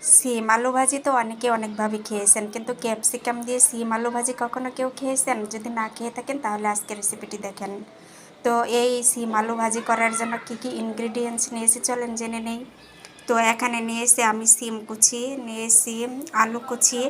সিম আলু ভাজি তো অনেকে অনেকভাবে খেয়েছেন, কিন্তু ক্যাপসিকাম দিয়ে সিম আলু ভাজি কখনো কেউ খেয়েছেন? যদি না খেয়ে থাকেন তাহলে আজকে রেসিপিটি দেখেন। তো এই সিম আলু ভাজি করার জন্য কি কি ইনগ্রিডিয়েন্টস নিয়েছি চলেন জেনে নেই। তো এখানে নিয়েছি আমি সিম কুচি, নিয়েছি আলু কুচি,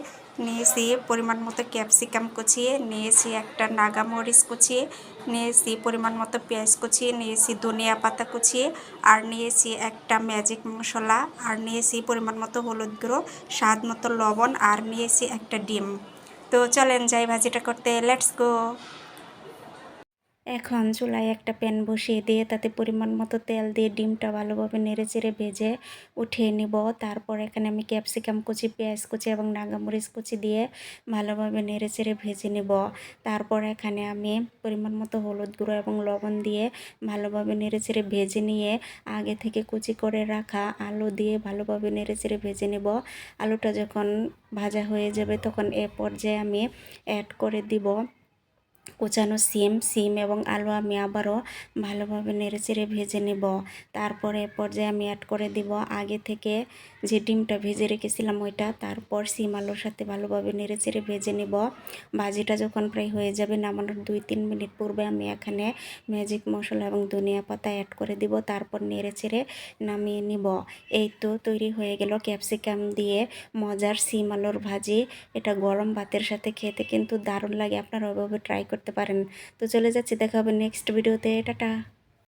নিয়েছি পরিমাণ মতো ক্যাপসিকাম কুচিয়ে, নিয়েছি একটা নাগা মরিচ কুচিয়ে, নিয়েছি পরিমাণ মতো পেঁয়াজ কুচিয়ে, নিয়েছি ধনিয়া পাতা কুচিয়ে, আর নিয়েছি একটা ম্যাজিক মশলা, আর নিয়েছি পরিমাণ মতো হলুদ গুঁড়ো, স্বাদ মতো লবণ, আর নিয়েছি একটা ডিম। তো চলেন যাই ভাজিটা করতে, লেটস গো। এখন চুলায় একটা প্যান বসিয়ে দিয়ে তাতে পরিমাণ মতো তেল দিয়ে ডিমটা ভালোভাবে নেড়েচেড়ে ভেজে উঠিয়ে নিব। তারপর এখানে আমি ক্যাপসিকাম কুচি, পেঁয়াজ কুচি এবং নাগামরিচ কুচি দিয়ে ভালোভাবে নেড়েচেড়ে ভেজে নিব। তারপর এখানে আমি পরিমাণ মতো হলুদ গুঁড়ো এবং লবণ দিয়ে ভালোভাবে নেড়েচেড়ে ভেজে নিয়ে আগে থেকে কুচি করে রাখা আলু দিয়ে ভালোভাবে নেড়েচেড়ে ভেজে নিব। আলুটা যখন ভাজা হয়ে যাবে তখন এ পর্যায়ে আমি অ্যাড করে দিব কুচানো সিম এবং আলু আমি আবারও ভালোভাবে নেড়েচেড়ে ভেজে নেব। তারপরে পর্যায়ে আমি অ্যাড করে দিব আগে থেকে যে ডিমটা ভেজে রেখেছিলাম ওইটা। তারপর সিম আলুর সাথে ভালোভাবে নেড়েচেড়ে ভেজে নেব। ভাজিটা যখন প্রায় হয়ে যাবে নামানোর 2-3 মিনিট পূর্বে আমি এখানে ম্যাজিক মশলা এবং ধনিয়া পাতা অ্যাড করে দিব। তারপর নেড়েচেড়ে নামিয়ে নিব। এই তো তৈরি হয়ে গেল ক্যাপসিকাম দিয়ে মজার সিম আলুর ভাজি। এটা গরম ভাতের সাথে খেতে কিন্তু দারুণ লাগে, আপনারা ওইভাবে ট্রাই করতে পারেন। তো চলে যাচ্ছি, দেখা হবে নেক্সট ভিডিওতে, টাটা।